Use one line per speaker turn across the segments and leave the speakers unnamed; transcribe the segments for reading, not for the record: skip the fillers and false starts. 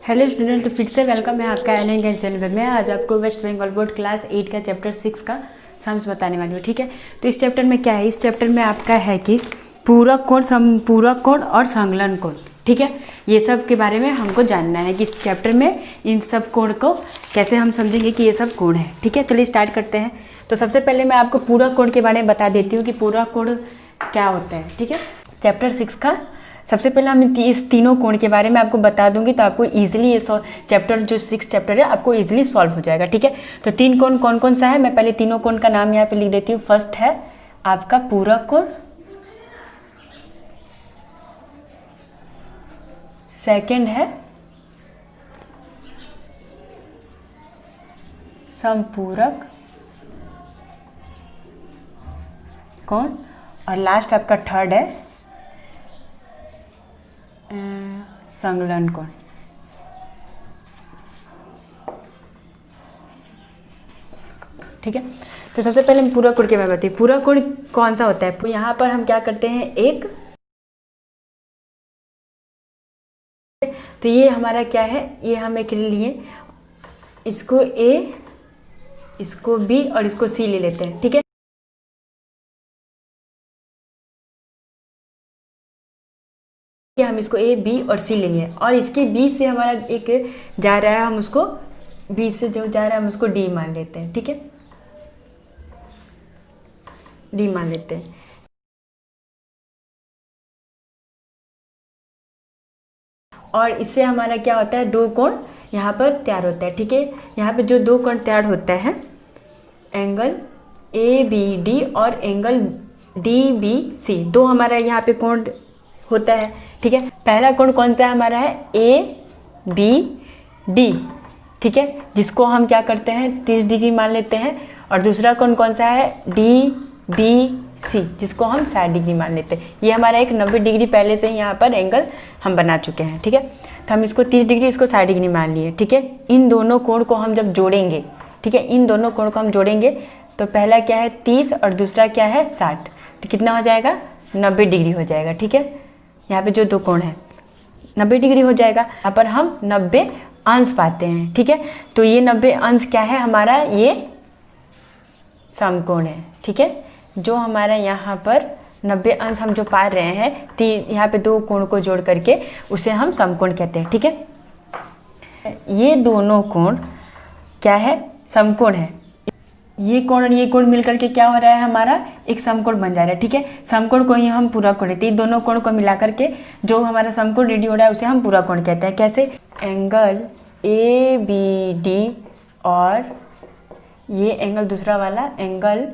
Hello student, तो फिर से वेलकम है आपका एल एन चैनल पे। मैं आज आपको वेस्ट बंगाल बोर्ड क्लास 8 का चैप्टर 6 का सम्स बताने वाली हूँ। ठीक है, तो इस चैप्टर में क्या है, इस चैप्टर में आपका है कि पूरक कोण, समपूरक कोण और संलग्न कोण। ठीक है, ये सब के बारे में हमको जानना है कि इस चैप्टर में इन सब कोण को कैसे हम समझेंगे कि ये सब कोण है। ठीक है, चलिए स्टार्ट करते हैं। तो सबसे पहले मैं आपको पूरक कोण के बारे में बता देती हूँ कि पूरक कोण क्या होता है। ठीक है, चैप्टर 6 का सबसे पहले हम इस तीनों कोण के बारे में आपको बता दूंगी, तो आपको इजीली ये चैप्टर जो 6 चैप्टर है आपको इजीली सॉल्व हो जाएगा। ठीक है, तो तीन कोण कौन कौन सा है, मैं पहले तीनों कोण का नाम यहाँ पे लिख देती हूँ। फर्स्ट है आपका पूरक कोण, सेकंड है समपूरक कोण और लास्ट आपका थर्ड है संलग्न कोण। ठीक है, तो सबसे पहले हम पूरक कोण के बारे में बताइए। पूरक कोण कौन सा होता है, यहाँ पर हम क्या करते हैं, एक तो ये हमारा क्या है, ये हम एक लिए इसको ए, इसको बी और इसको सी ले लेते हैं। ठीक है, हम इसको ए बी और सी ले लिए और इसके बीच से हमारा एक जा रहा है, हम उसको बीच से जो जा रहा है हम उसको डी मान लेते हैं। ठीक है, डी मान लेते हैं। और इससे हमारा क्या होता है, दो कोण यहाँ पर तैयार होता है। ठीक है, यहाँ पे जो दो कोण तैयार होता है, एंगल ए बी डी और एंगल डी बी सी, दो हमारा यहाँ पे कोण होता है। ठीक है, पहला कोण कौन सा हमारा है, ए बी डी। ठीक है, जिसको हम क्या करते हैं 30 डिग्री मान लेते हैं। और दूसरा कोण कौन सा है, डी बी सी, जिसको हम 60 डिग्री मान लेते हैं। ये हमारा एक 90 डिग्री पहले से ही यहाँ पर एंगल हम बना चुके हैं। ठीक है, तो हम इसको 30 डिग्री, इसको 60 डिग्री मान लिए। ठीक है, इन दोनों कोण को हम जब जोड़ेंगे, ठीक है, इन दोनों कोण को हम जोड़ेंगे तो पहला क्या है 30 और दूसरा क्या है 60, तो कितना हो जाएगा 90 डिग्री हो जाएगा। ठीक है, यहाँ पे जो दो कोण है 90 डिग्री हो जाएगा, यहाँ पर हम 90 अंश पाते हैं। ठीक है, तो ये 90 अंश क्या है हमारा, ये समकोण है। ठीक है, जो हमारा यहाँ पर 90 अंश हम जो पा रहे हैं, यहाँ पे दो कोण को जोड़ करके उसे हम समकोण कहते हैं। ठीक है, ये दोनों कोण क्या है, समकोण है। ये कोण और ये कोण मिलकर के क्या हो रहा है, हमारा एक समकोण बन जा रहा है। ठीक है, समकोण को ही हम पूरक कोण कहते हैं। दोनों कोण को मिला करके जो हमारा समकोण रेडी हो रहा है उसे हम पूरक कोण कहते हैं। कैसे, एंगल ए बी डी और ये एंगल दूसरा वाला एंगल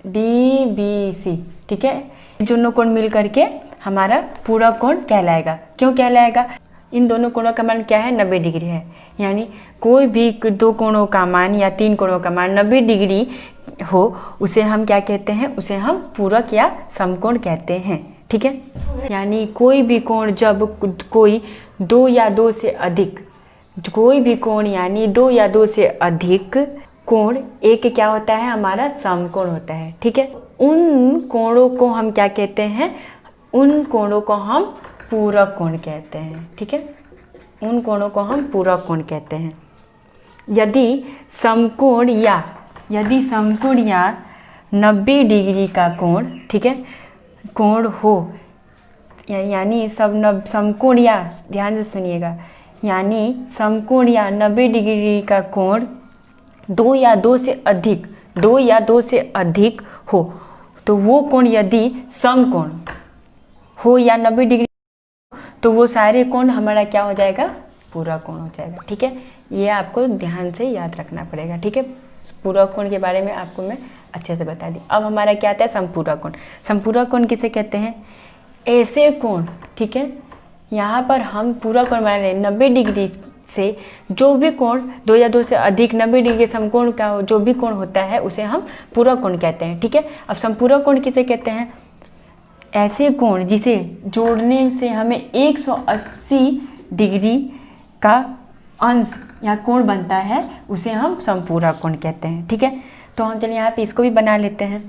डी बी सी। ठीक है, दोनों कोण मिल करके हमारा पूरक कोण कहलाएगा। क्यों कहलाएगा, इन दोनों कोणों का मान क्या है, 90 डिग्री है। यानी कोई भी दो कोणों का मान या तीन कोणों का मान 90 डिग्री हो, उसे हम क्या कहते हैं, उसे हम पूरक या समकोण कहते हैं। ठीक है, यानी कोई भी कोण जब कोई दो या दो से अधिक, कोई भी कोण यानी दो या दो से अधिक कोण एक क्या होता है, हमारा समकोण होता है। ठीक है, उन कोणों को हम क्या कहते हैं, उन कोणों को हम पूरक कोण कहते हैं। ठीक है, उन कोणों को हम पूरक कोण कहते हैं। यदि समकोण या 90 डिग्री का कोण, ठीक है, कोण हो, यानी समकोण या, ध्यान से सुनिएगा, यानी समकोण या 90 डिग्री का कोण दो या दो से अधिक हो, तो वो कोण यदि समकोण हो या 90 डिग्री, तो वो सारे कोण हमारा क्या हो जाएगा, पूरक कोण हो जाएगा। ठीक है, ये आपको ध्यान से याद रखना पड़ेगा। ठीक है, पूरक कोण के बारे में आपको मैं अच्छे से बता दी। अब हमारा क्या आता है, समपूरक कोण। समपूरक कोण किसे कहते हैं, ऐसे कोण, ठीक है, यहाँ पर हम पूरक कोण मान रहे हैं 90 डिग्री से जो भी कोण दो या दो से अधिक 90 डिग्री समकोण का जो भी कोण होता है उसे हम पूरक कोण कहते हैं। ठीक है, अब समपूरक कोण किसे कहते हैं, ऐसे कोण जिसे जोड़ने से हमें 180 डिग्री का अंश या कोण बनता है, उसे हम समपूरक कोण कहते हैं। ठीक है, तो हम चलिए यहाँ पे इसको भी बना लेते हैं।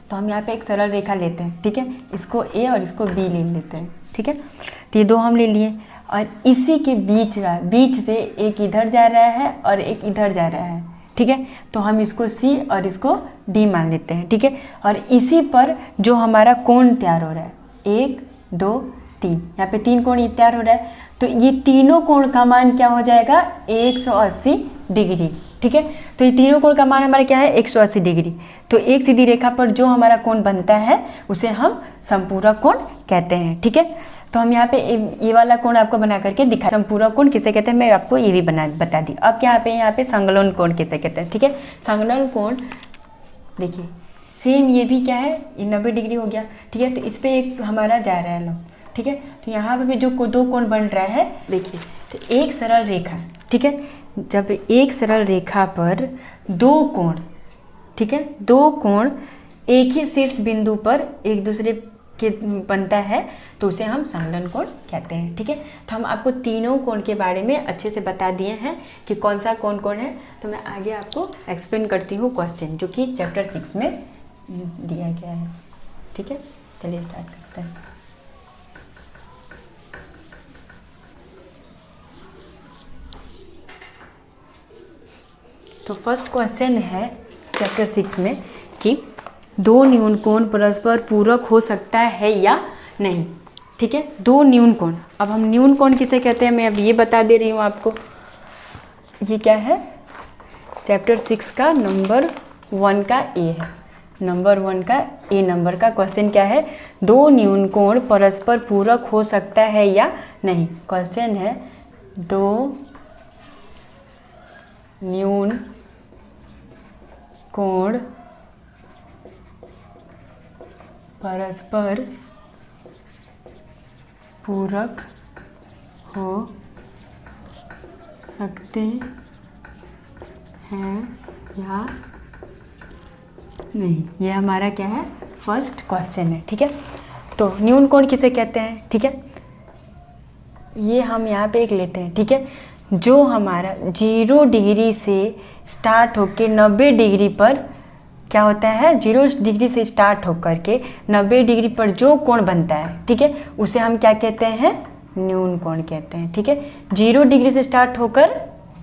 तो हम यहाँ पे एक सरल रेखा लेते हैं। ठीक है, इसको ए और इसको बी ले लेते हैं। ठीक है, तो ये दो हम ले लिए और इसी के बीच से एक इधर जा रहा है और एक इधर जा रहा है, ठीक है। तो हम इसको C और इसको D मान लेते हैं, ठीक है। और इसी पर जो हमारा कोण तैयार हो रहा है 1 2 3, यहाँ पे 3 कोण तैयार हो रहा है, तो ये तीनों कोण का मान क्या हो जाएगा 180 डिग्री, ठीक है। तो ये तीनों कोण का मान हमारा क्या है 180 डिग्री। तो एक सीधी रेखा पर जो हमारा कोण बनता है उसे हम समपूरक कोण कहते हैं, ठीक है। तो हम यहाँ पे ये वाला कोण आपको बना करके दिखा, समपूरक कोण किसे कहते हैं मैं आपको ये भी बता दी। अब यहाँ पे संकलन कोण किसे कहते हैं, ठीक है। संकलन कोण देखिए सेम, ये भी क्या है ये 90 डिग्री हो गया, ठीक है। तो इस पर एक हमारा जा रहा है लो, ठीक है। तो यहाँ पे भी जो दो कोण बन रहा है देखिए, तो एक सरल रेखा, ठीक है, जब एक सरल रेखा पर दो कोण, ठीक है, दो कोण एक ही शीर्ष बिंदु पर एक दूसरे के बनता है तो उसे हम संकलन कोण कहते हैं, ठीक है। तो हम आपको तीनों कोण के बारे में अच्छे से बता दिए हैं कि कौन सा कोण है। तो मैं आगे आपको एक्सप्लेन करती हूँ क्वेश्चन जो कि चैप्टर 6 में दिया गया है, ठीक है। चलिए स्टार्ट करते हैं। तो फर्स्ट क्वेश्चन है चैप्टर 6 में कि दो न्यून कोण परस्पर पूरक हो सकता है या नहीं, ठीक है। दो न्यून कोण, अब हम न्यून कोण किसे कहते हैं मैं अब ये बता दे रही हूँ आपको। ये क्या है चैप्टर 6 का नंबर 1 का ए है, नंबर 1 का ए नंबर का क्वेश्चन क्या है, दो न्यून कोण परस्पर पूरक हो सकता है या नहीं। क्वेश्चन है दो न्यून कोण परस्पर पूरक हो सकते हैं या नहीं, ये हमारा क्या है फर्स्ट क्वेश्चन है, ठीक है। तो न्यून कोण किसे कहते हैं, ठीक है, ये हम यहाँ पे एक लेते हैं, ठीक है। जो हमारा 0 डिग्री से स्टार्ट होके 90 डिग्री पर क्या होता है, 0 डिग्री से स्टार्ट होकर के 90 डिग्री पर जो कोण बनता है, ठीक है, उसे हम क्या कहते हैं न्यून कोण कहते हैं, ठीक है। 0 डिग्री से स्टार्ट होकर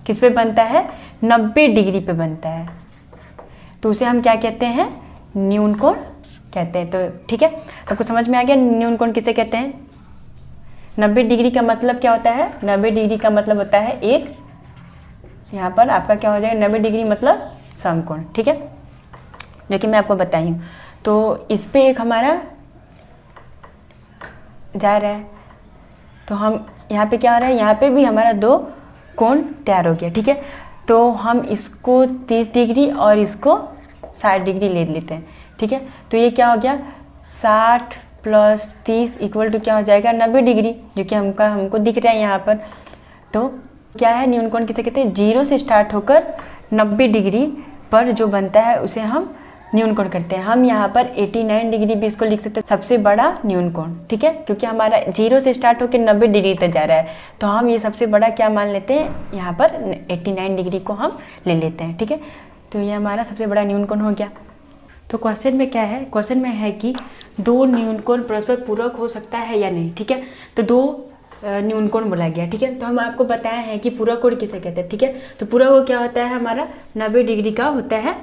किस पे बनता है 90 डिग्री पे बनता है, तो उसे हम क्या कहते हैं न्यून कोण कहते हैं। तो ठीक है, आपको समझ में आ गया न्यून कोण किसे कहते हैं। 90 डिग्री का मतलब क्या होता है, 90 डिग्री का मतलब होता है एक, यहाँ पर आपका क्या हो जाएगा 90 डिग्री मतलब समकोण, ठीक है, जो कि मैं आपको बताई हूँ। तो इस पे एक हमारा जा रहा है, तो हम यहाँ पे क्या हो रहा है, यहाँ पे भी हमारा दो कोण तैयार हो गया, ठीक है। तो हम इसको 30 डिग्री और इसको 60 डिग्री ले लेते हैं, ठीक है। तो ये क्या हो गया 60 + 30 = क्या हो जाएगा 90 डिग्री, जो कि हमको दिख रहा है यहाँ पर। तो क्या है न्यून कोण किसे कहते हैं, 0 से स्टार्ट होकर 90 डिग्री पर जो बनता है उसे हम न्यून कोण करते हैं। हम यहाँ पर 89 डिग्री भी इसको लिख सकते हैं, सबसे बड़ा न्यून कोण, ठीक है, क्योंकि हमारा 0 से स्टार्ट होकर 90 डिग्री तक जा रहा है, तो हम ये सबसे बड़ा क्या मान लेते हैं, यहाँ पर 89 डिग्री को हम ले लेते हैं, ठीक है। तो ये हमारा सबसे बड़ा न्यून कोण हो गया। तो क्वेश्चन में क्या है, क्वेश्चन में है कि दो न्यून कोण परस्पर पूरक हो सकता है या नहीं, ठीक है। तो दो न्यून कोण बोला गया, ठीक है। तो हम आपको बताया है कि पूरक कोण किसे कहते हैं, ठीक है। तो पूरक कोण क्या होता है हमारा 90 डिग्री का होता है,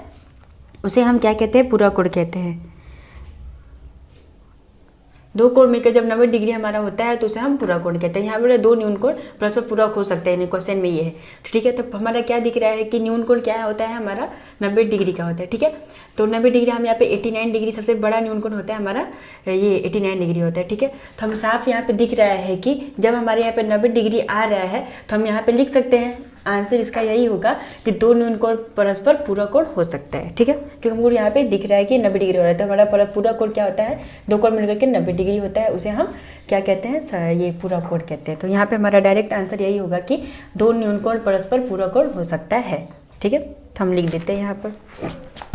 उसे हम क्या कहते हैं पूरक कोण कहते हैं। दो कोण मिलकर जब 90 डिग्री हमारा होता है तो उसे हम पूरक कोण कहते हैं। यहाँ पर दो न्यून कोण परस्पर पूरक हो सकते हैं, क्वेश्चन में ये है, ठीक है। तो हमारा क्या दिख रहा है कि न्यून कोण क्या होता है हमारा 90 डिग्री का होता है, ठीक है। तो 90 डिग्री हम यहाँ पे 89 डिग्री सबसे बड़ा न्यून कोण होता है हमारा, ये 89 डिग्री होता है, ठीक है। तो हम साफ यहाँ पे दिख रहा है कि जब हमारे यहाँ पे 90 डिग्री आ रहा है तो हम यहाँ पे लिख सकते हैं, आंसर इसका यही होगा कि दो न्यून कोण परस्पर पूरक कोण हो सकता है, ठीक है। क्योंकि हमको यहाँ पे दिख रहा है कि 90 डिग्री हो रहा है, तो हमारा पूरक कोण क्या होता है, दो कोण मिलकर के 90 डिग्री होता है, उसे हम क्या कहते हैं, ये पूरक कोण कहते हैं। तो यहाँ पे हमारा डायरेक्ट आंसर यही होगा कि दो न्यून कोण परस्पर पूरक कोण हो सकता है, ठीक है। तो हम लिख देते हैं यहाँ पर।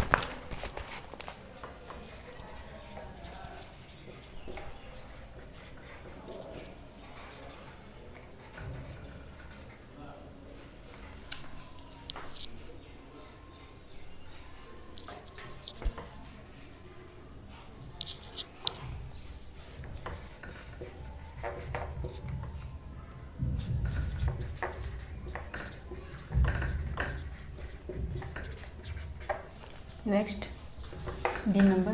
Next B number.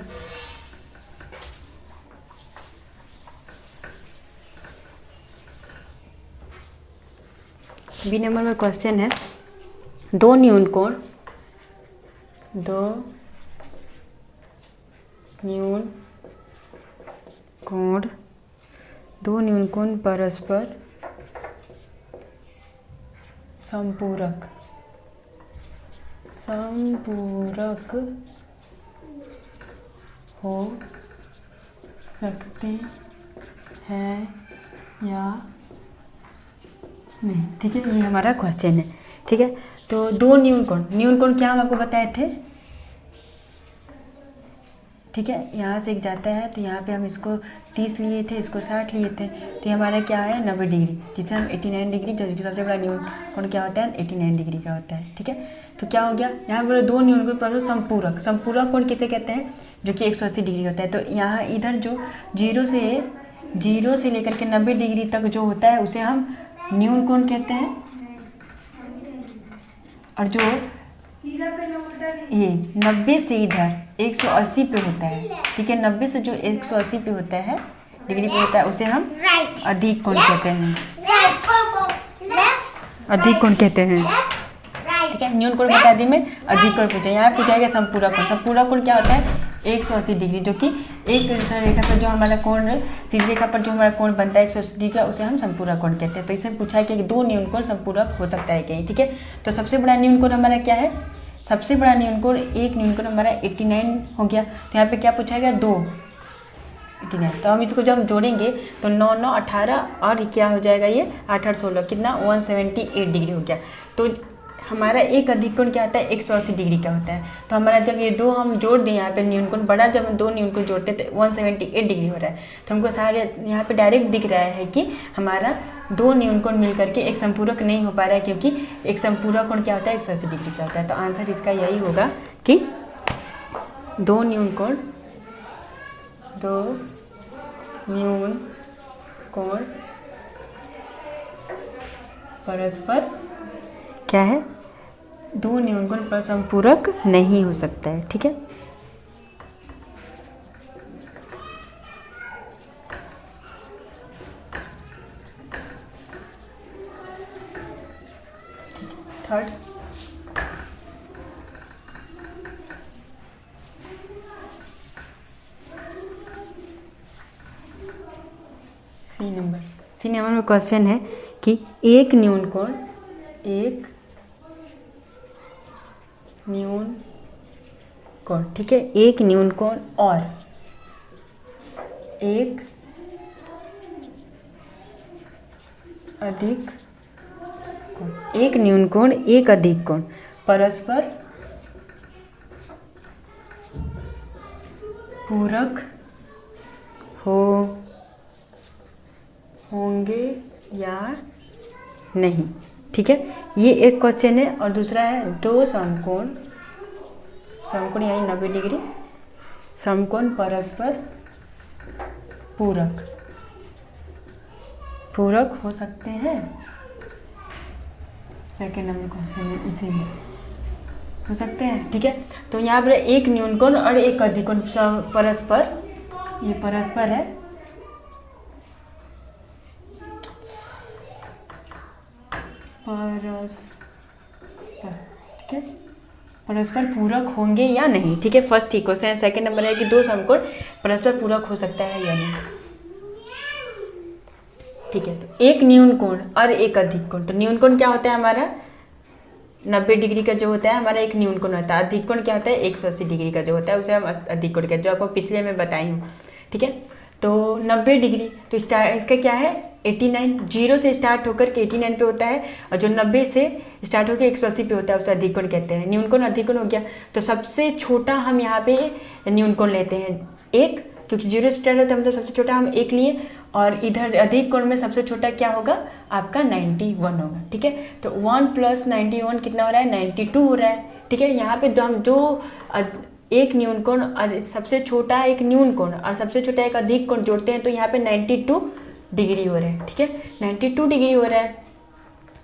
B number में क्वेश्चन है, दो न्यून कोण परस्पर संपूरक हो सकते हैं या नहीं। ठीक है, ये हमारा क्वेश्चन है। ठीक है, तो दो न्यून कोण क्या हम आपको बताए थे। ठीक है, यहाँ से एक जाता है तो यहाँ पे हम इसको 30 लिए थे, इसको 60 लिए थे, तो ये हमारा क्या है 90 डिग्री, जिसे हम 89 डिग्री, जो सबसे बड़ा न्यून कोण क्या होता है 89 डिग्री का होता है। ठीक है, तो क्या हो गया, यहाँ पर दो न्यून कोण परस्पर संपूरक कोण किसे कहते हैं, जो कि 180 डिग्री होता है। तो यहाँ इधर जो जीरो से लेकर के 90 डिग्री तक जो होता है उसे हम न्यून कोण कहते हैं, और जो ये 90 से इधर 180 पे होता है। ठीक है, 90 से जो 180 पे होता है डिग्री पे होता है उसे हम अधिक कोण कहते हैं, अधिक कोण कहते हैं। ठीक है, न्यून कोण बता दी मैं, अधिक कोण पूछा, यहाँ पूछा गया संपूरक कोण क्या होता है 180 डिग्री, जो कि एक रेखा पर जो हमारा कोण, सीधी रेखा पर जो हमारा कोण बनता है 180 डिग्री का, उसे हम संपूरक कोण कहते हैं। तो इसमें पूछा है कि दो न्यून कोण संपूरक हो सकता है कहीं। ठीक है, तो सबसे बड़ा न्यून कोण हमारा क्या है, सबसे बड़ा न्यून कोण, एक न्यून कोण हमारा 89 हो गया। तो यहाँ पे क्या पूछा गया 2 89, तो हम इसको जब हम जोड़ेंगे तो 9 9 18 और क्या हो जाएगा ये 8 8 16 कितना 178 डिग्री हो गया। तो हमारा एक अधिक कोण क्या होता है 180 डिग्री का होता है। तो हमारा जब ये दो हम जोड़ दें यहाँ पे न्यून कोण बड़ा, जब हम दो न्यून कोण जोड़ते हैं तो 178 डिग्री हो रहा है। तो हमको सारे यहाँ पे डायरेक्ट दिख रहा है कि हमारा दो न्यून कोण मिल करके एक संपूरक नहीं हो पा रहा है, क्योंकि एक संपूरक कोण क्या होता है 180 डिग्री का होता है। तो आंसर इसका यही होगा कि दो न्यून कोण परस्पर क्या है, दो न्यून कोण पर संपूरक नहीं हो सकता है। ठीक है, थर्ड सी नंबर में क्वेश्चन है कि एक न्यून कोण ठीक है, एक न्यून कोण और एक अधिक कोण, एक न्यून कोण एक अधिक कोण परस्पर पूरक होंगे या नहीं। ठीक है, ये एक क्वेश्चन है। और दूसरा है दो समकोण यानी 90 डिग्री समकोण परस्पर पूरक हो सकते हैं। सेकेंड नंबर क्वेश्चन है, इसीलिए हो सकते हैं। ठीक है, तो यहाँ पर एक न्यून कोण और एक अधिक कोण परस्पर, ये परस्पर है, ठीक है, परस्पर पूरक होंगे या नहीं। ठीक है, फर्स्ट ठीक क्वेश्चन। सेकंड नंबर है कि दो समकोण परस्पर पूरक हो सकता है या नहीं। ठीक है, तो एक न्यून कोण और एक अधिक कोण। तो न्यून कोण क्या होता है हमारा 90 डिग्री का जो होता है हमारा एक न्यून कोण होता है। अधिक कोण क्या होता है 180 डिग्री का जो होता है उसे हम अधिक कोण कहते हैं, जो आपको पिछले में बताई हूँ। ठीक है, तो 90 डिग्री, तो इसका क्या है 89, जीरो से स्टार्ट होकर के 89 पे होता है, और जो 90 से स्टार्ट होकर 180 पे होता है उसे अधिक कोण कहते हैं। न्यून कोण अधिक कोण हो गया। तो सबसे छोटा हम यहाँ पे न्यून कोण लेते हैं एक, क्योंकि जीरो से स्टार्ट होता है मतलब सबसे छोटा हम एक लिए, और इधर अधिक कोण में सबसे छोटा क्या होगा आपका 91 होगा। ठीक है, तो 1 + 91 कितना हो रहा है 92 हो रहा है। ठीक है, यहाँ पे हम जो एक न्यून कोण और सबसे छोटा एक न्यून कोण और सबसे छोटा एक अधिक कोण जोड़ते हैं तो यहाँ पे 92 डिग्री हो रहा है। ठीक है, 92 डिग्री हो रहा है।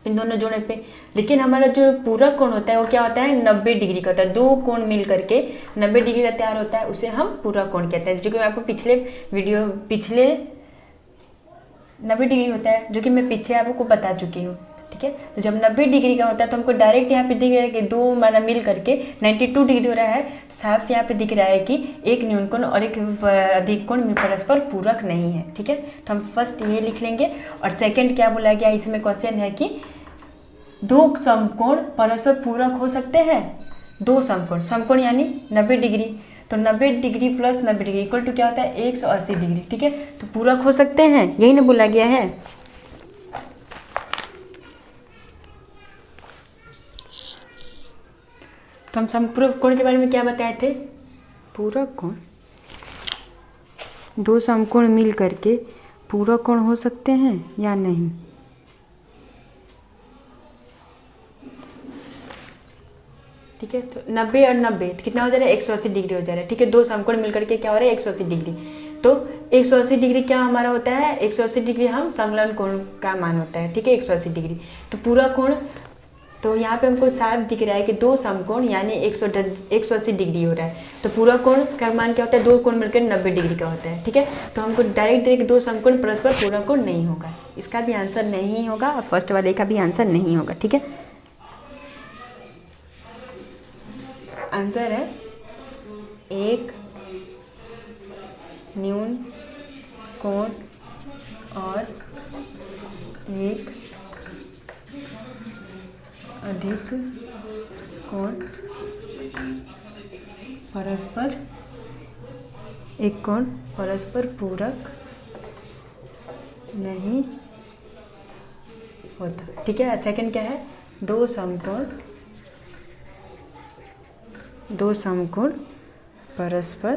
इन दोनों जोड़े पे। लेकिन हमारा जो पूरक कोण होता है वो क्या होता है, 90 डिग्री का होता है। दो कोण मिल करके 90 डिग्री का तैयार होता है, उसे हम पूरक कोण कहते हैं, जो कि मैं आपको पिछले 90 डिग्री होता है, जो कि मैं पीछे आपको बता चुकी हूँ। ठीक है, तो जब 90 डिग्री का होता है तो हमको डायरेक्ट यहाँ पे दिख रहा है कि दो हमारा मिल करके 92 डिग्री हो रहा है। साफ यहाँ पे दिख रहा है कि एक न्यून कोण और एक अधिक कोण परस्पर पूरक नहीं है। ठीक है, तो हम फर्स्ट ये लिख लेंगे। और सेकंड क्या बोला गया इसमें क्वेश्चन है कि दो समकोण परस्पर पूरक हो सकते हैं। दो समकोण यानी 90 डिग्री, तो 90 degree plus 90 degree equal to क्या होता है, 180 डिग्री। ठीक है, तो पूरक हो सकते हैं, यही ना बोला गया है। तो हम समपूरक कोण के बारे में क्या बताए थे, पूरक कोण, दो समकोण मिल करके पूरक कोण हो सकते हैं या नहीं। ठीक है, तो 90 और 90 तो कितना हो जा रहा है, 180 डिग्री हो जा रहा है। ठीक है, दो समकोण मिलकर के क्या हो रहा है, 180 डिग्री। तो 180 डिग्री क्या हमारा होता है, 180 डिग्री हम संलग्न कोण का मान होता है। ठीक है, 180 डिग्री। तो पूरा कोण, तो यहाँ पे हमको साफ दिख रहा है कि दो समकोण यानी 180 डिग्री हो रहा है। तो पूरा कोण का मान क्या होता है, दो कोण मिलकर 90 डिग्री का होता है। ठीक है, तो हमको डायरेक्ट दो समकोण परस्पर पूरा कोण नहीं होगा, इसका भी आंसर नहीं होगा और फर्स्ट वाले का भी आंसर नहीं होगा। ठीक है, आंसर है एक न्यून कोण और एक अधिक कोण परस्पर, एक कोण परस्पर पूरक नहीं होता। ठीक है, सेकंड क्या है, दो समकोण परस्पर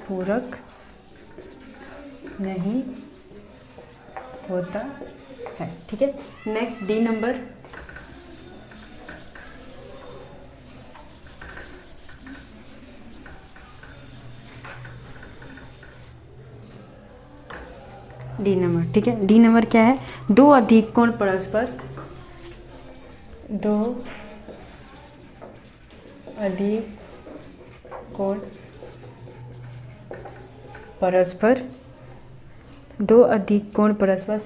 पूरक नहीं होता है। ठीक है, next D number. D number, ठीक है, डी नंबर क्या है, दो अधिक कोण परस्पर, दो अधिक कोण परस्पर, दो अधिक कोण परस्पर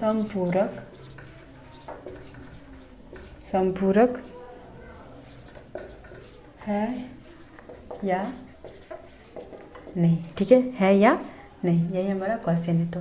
संपूरक है या नहीं। ठीक है या नहीं, यही हमारा क्वेश्चन है। तो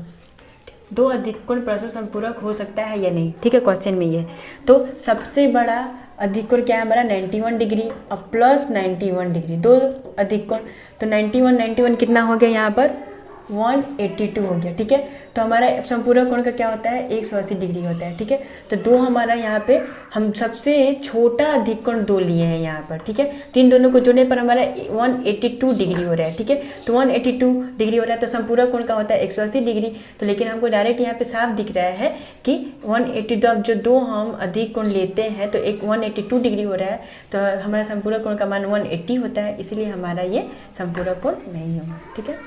दो अधिक कोण परस्पर संपूरक हो सकता है या नहीं। ठीक है, क्वेश्चन में ये है। तो सबसे बड़ा अधिक कोण क्या है हमारा, 91 डिग्री और प्लस 91 डिग्री, दो अधिक कोण। तो 91 कितना हो गया यहाँ पर, 182 हो गया। ठीक है, तो हमारा संपूरक कोण का क्या होता है, 180 डिग्री होता है। ठीक है, तो दो हमारा यहाँ पे हम सबसे छोटा अधिक कोण दो लिए हैं यहाँ पर। ठीक है, तो इन दोनों को जोड़ने पर हमारा 182 डिग्री हो रहा है। ठीक है, तो 182 डिग्री हो रहा है, तो संपूरक कोण का होता है 180 डिग्री। तो लेकिन हमको डायरेक्ट यहाँ पे साफ दिख रहा है कि 182, अब जो दो हम अधिक कोण लेते हैं तो एक 182 डिग्री हो रहा है, तो हमारा संपूरक कोण का मान 180 होता है, इसलिए हमारा ये संपूरक कोण नहीं होगा। ठीक है,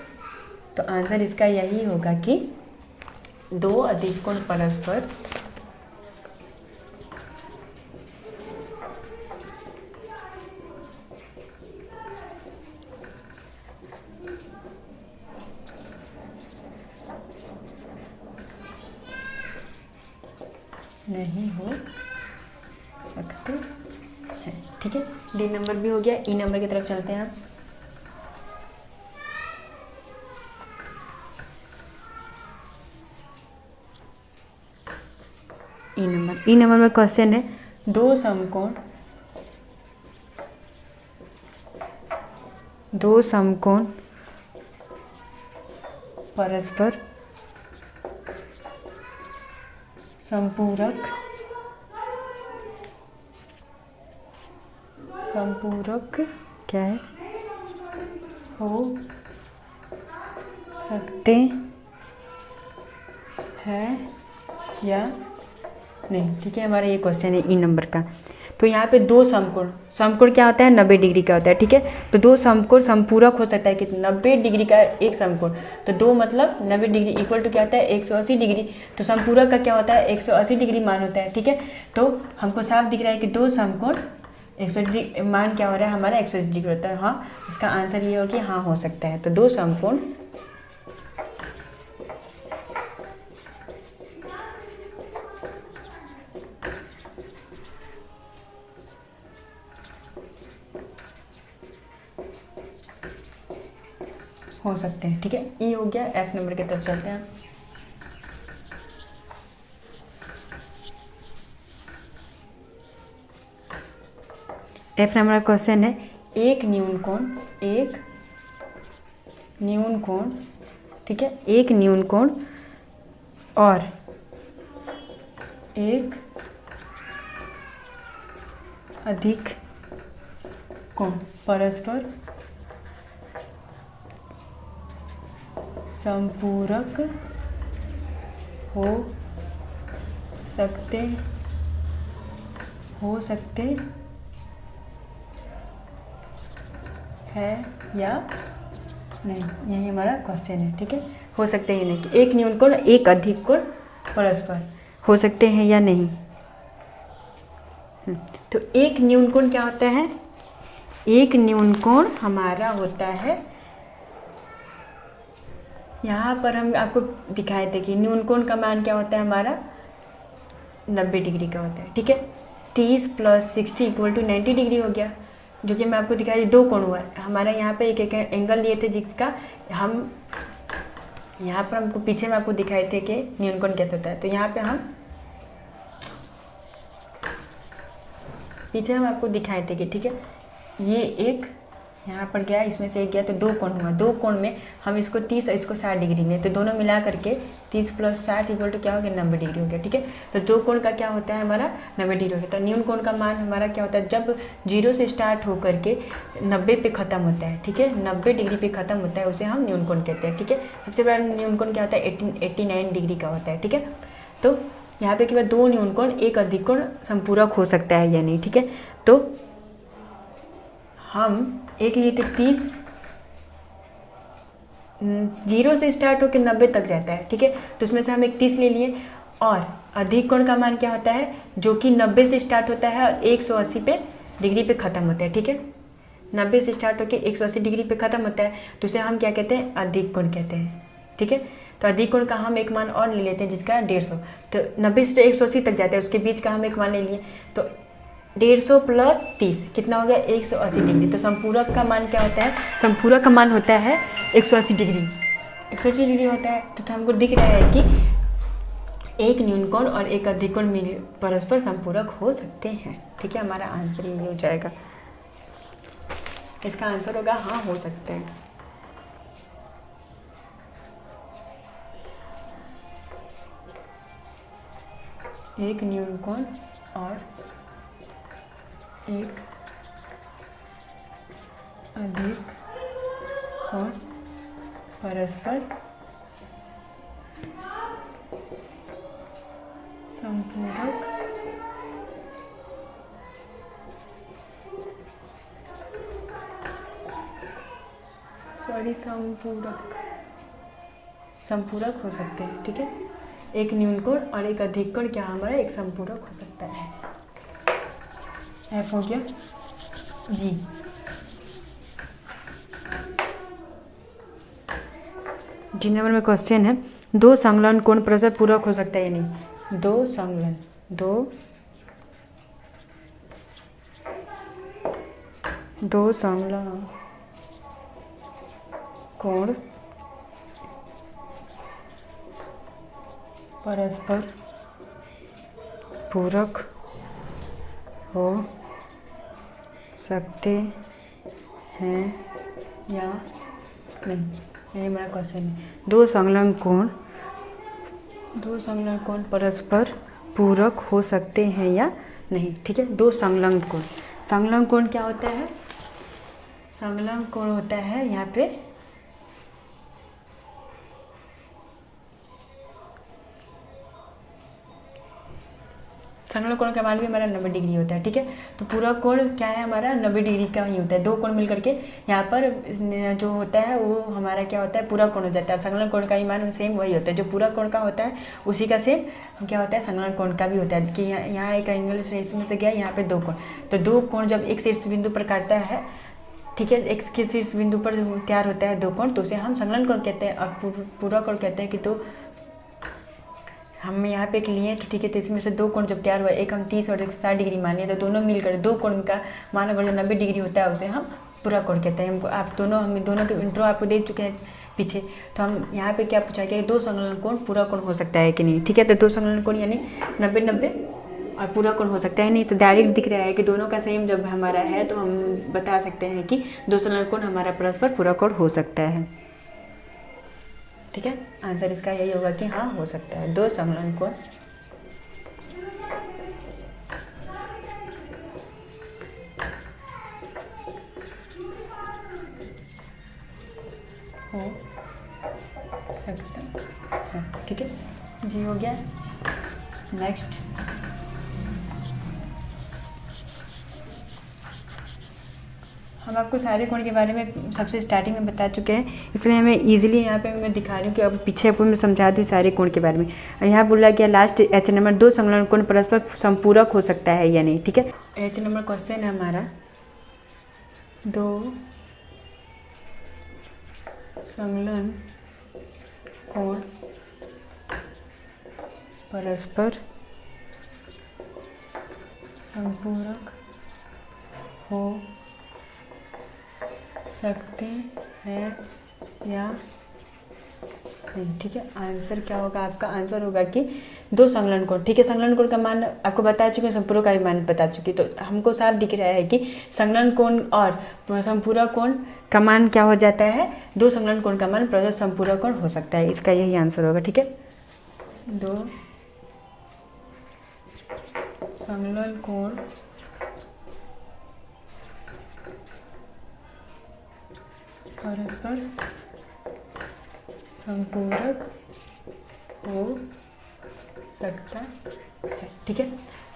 तो आंसर इसका यही होगा कि दो अधिक कोण परस्पर नहीं हो सकते हैं। ठीक है, डी नंबर भी हो गया। ई नंबर की तरफ चलते हैं आप। ई नंबर में क्वेश्चन है, दो समकोण परस्पर संपूरक क्या है, हो सकते हैं या नहीं। ठीक है, हमारा ये क्वेश्चन है ई नंबर का। तो यहाँ पे दो समकोण, समकोण क्या होता है 90 डिग्री का होता है, ठीक है। तो दो समकोण समपूरक हो सकता है कितना 90 डिग्री का एक समकोण, तो दो मतलब 90 डिग्री इक्वल टू क्या होता है 180 डिग्री। तो समपूरक का क्या होता है 180 डिग्री मान होता है, ठीक है। तो हमको साफ दिख रहा है कि दो समकोण 180 डिग्री मान क्या हो रहा है हमारा 180 डिग्री होता है। हाँ, इसका आंसर ये हो कि हाँ हो सकता है। तो दो समकोण हो सकते हैं, ठीक है। ई हो गया। एफ नंबर की तरफ चलते हैं। एफ नंबर का क्वेश्चन है एक न्यून कोण, ठीक है, एक न्यून कोण और एक अधिक कोण परस्पर संपूरक हो सकते है या नहीं, यही हमारा क्वेश्चन है, ठीक है। हो सकते हैं नहीं कि एक न्यून कोण एक अधिक कोण परस्पर हो सकते हैं या नहीं। तो एक न्यून कोण क्या होता है, एक न्यून कोण हमारा होता है, यहाँ पर हम आपको दिखाए थे कि न्यून कोण का मान क्या होता है हमारा 90 डिग्री का होता है, ठीक है। 30 + 60 = 90 डिग्री हो गया, जो कि मैं आपको दिखाई दो कोण हुआ है हमारा। यहाँ पे एक एंगल लिए थे जिसका हम यहाँ पर हमको पीछे में आपको दिखाए थे कि न्यून कोण कैसे होता है। तो यहाँ पे हम पीछे हम आपको दिखाए थे कि ठीक है ये एक यहाँ पर गया, इसमें से एक गया, तो दो कोण हुआ। दो कोण में हम इसको 30 और इसको 60 डिग्री में, तो दोनों मिला करके 30 + 60 = क्या हो गया 90 डिग्री हो गया, ठीक है। तो दो कोण का क्या होता है हमारा 90 डिग्री हो गया। तो न्यून कोण का मान हमारा क्या होता है जब 0 से स्टार्ट होकर के 90 पे ख़त्म होता है, ठीक है, 90 डिग्री पे ख़त्म होता है, उसे हम न्यून कोण कहते हैं, ठीक है। सबसे बड़ा न्यून कोण क्या होता है 89 डिग्री का होता है, ठीक है। तो यहाँ पे केवल दो न्यून कोण एक अधिक कोण संपूरक हो सकता है या नहीं, ठीक है। तो हम एक लिए थे 30, 0 से स्टार्ट होकर 90 तक जाता है, ठीक है। तो उसमें से हम एक 30 ले लिए, और अधिक कोण का मान क्या होता है जो कि 90 से स्टार्ट होता है और 180 पे डिग्री पे ख़त्म होता है, ठीक है। 90 से स्टार्ट होकर 180 डिग्री पे ख़त्म होता है, तो उसे हम क्या कहते हैं अधिक कोण कहते हैं, ठीक है। तो अधिक कोण का हम एक मान और ले लेते हैं जिसका 150, तो 90 से 180 तक जाता है, उसके बीच का हम एक मान ले लिए, तो 150 + 30 कितना हो गया 180 डिग्री। तो संपूरक का मान क्या होता है, संपूरक का मान होता है 180 डिग्री, 180 डिग्री होता है। तो हमको दिख रहा है कि एक न्यून कोण और एक अधिक कोण परस्पर संपूरक हो सकते हैं, ठीक है। हमारा आंसर ये हो जाएगा, इसका आंसर होगा हाँ हो सकते हैं। एक न्यून कोण और एक अधिक कोण परस्पर संपूरक संपूरक हो सकते हैं, ठीक है। एक न्यून कोण और एक अधिक कोण क्या हमारा एक संपूरक हो सकता है। एफ हो गया जी। जी नंबर में क्वेश्चन है दो संलग्न कोण परस्पर पूरक हो सकता है या नहीं। दो संलग्न कोण परस्पर पूरक हो सकते हैं या नहीं, यही हमारा क्वेश्चन है। दो संलग्न कोण परस्पर पूरक हो सकते हैं या नहीं, ठीक है। दो संलग्न कोण क्या होता है, संलग्न कोण होता है यहाँ पे संलग्न कोण का मान भी हमारा 90 डिग्री होता है, ठीक है। तो पूरा कोण क्या है हमारा 90 डिग्री का ही होता है। दो कोण मिल करके यहाँ पर जो होता है वो हमारा क्या होता है, पूरा कोण हो जाता है। संलग्न कोण का ही मान सेम वही होता है, जो पूरा कोण का होता है उसी का सेम क्या होता है, संलग्न कोण का भी होता है। कि यहाँ एक एंगल इसमें से गया, यहाँ पे दो कोण, तो दो कोण जब एक शीर्ष बिंदु पर काटता है, ठीक है, एक शीर्ष बिंदु पर तैयार होता है दो कोण, तो उसे हम संलग्न कोण कहते हैं। और पूरा कोण कहते हैं कि तो हम यहाँ पे एक लिए तो ठीक है, तो इसमें से दो कोण जब तैयार हुआ, एक हम 30 और एक 60 डिग्री मानिए, तो दोनों मिलकर दो कोण का मान अगर जो 90 डिग्री होता है उसे हम पूरा कोण कहते हैं। हमको हम दोनों के इंट्रो आपको दे चुके हैं पीछे। तो हम यहाँ पे क्या पूछा कि दो संलग्न कोण पूरा कोण हो सकता है कि नहीं, ठीक है। तो दो संलग्न कोण यानी 90-90 और पूरा कोण हो सकता है नहीं, तो डायरेक्ट दिख रहा है कि दोनों का सेम जब हमारा है तो हम बता सकते हैं कि दो संलग्न कोण हमारा परस्पर पूरा कोण हो सकता है, ठीक है। आंसर इसका यही होगा कि हाँ हो सकता है, दो संलग्न कोण हो सकता है, ठीक है जी, हो गया। नेक्स्ट हम आपको सारे कोण के बारे में सबसे स्टार्टिंग में बता चुके हैं, इसलिए हमें इजीली यहाँ पे मैं दिखा रही हूँ कि अब पीछे आपको मैं समझा दूँ सारे कोण के बारे में। और यहाँ बोला गया लास्ट एच नंबर, दो संलग्न कोण परस्पर संपूरक हो सकता है या नहीं, ठीक है। एच नंबर क्वेश्चन है हमारा, दो संलग्न कोण परस्पर संपूरक हो सकते हैं या नहीं, ठीक है। आंसर क्या होगा आपका, आंसर होगा कि दो संलग्न कोण, ठीक है। संलग्न कोण का मान आपको बता चुके हैं, संपूरक का भी मान बता चुकी, तो हमको साफ दिख रहा है कि संलग्न कोण और संपूरक कोण का मान क्या हो जाता है, दो संलग्न कोण का मान परस्पर संपूरक कोण हो सकता है, इसका यही आंसर होगा, ठीक है। दो संलग्न कोण परस्पर संपूरक हो सकता है, ठीक है।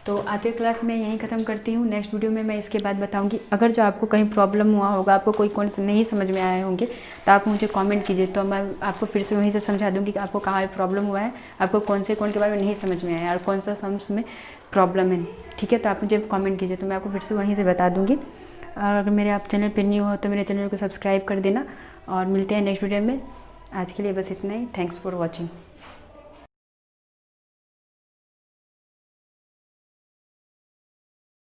तो आज की क्लास में यहीं ख़त्म करती हूँ। नेक्स्ट वीडियो में मैं इसके बाद बताऊँगी। अगर जो आपको कहीं प्रॉब्लम हुआ होगा, आपको कोई कोण से नहीं समझ में आए होंगे, तो आप मुझे कमेंट कीजिए, तो मैं आपको फिर से वहीं से समझा दूँगी कि आपको कहाँ प्रॉब्लम हुआ है, आपको कौन से कोण के बारे में नहीं समझ में आया और कौन सा सम्स में प्रॉब्लम है, ठीक है। तो आप मुझे कमेंट कीजिए, तो मैं आपको फिर से वहीं से बता दूँगी। और अगर मेरे आप चैनल पर न्यू हो तो मेरे चैनल को सब्सक्राइब कर देना, और मिलते हैं नेक्स्ट वीडियो में। आज के लिए बस इतना ही। Thanks for watching.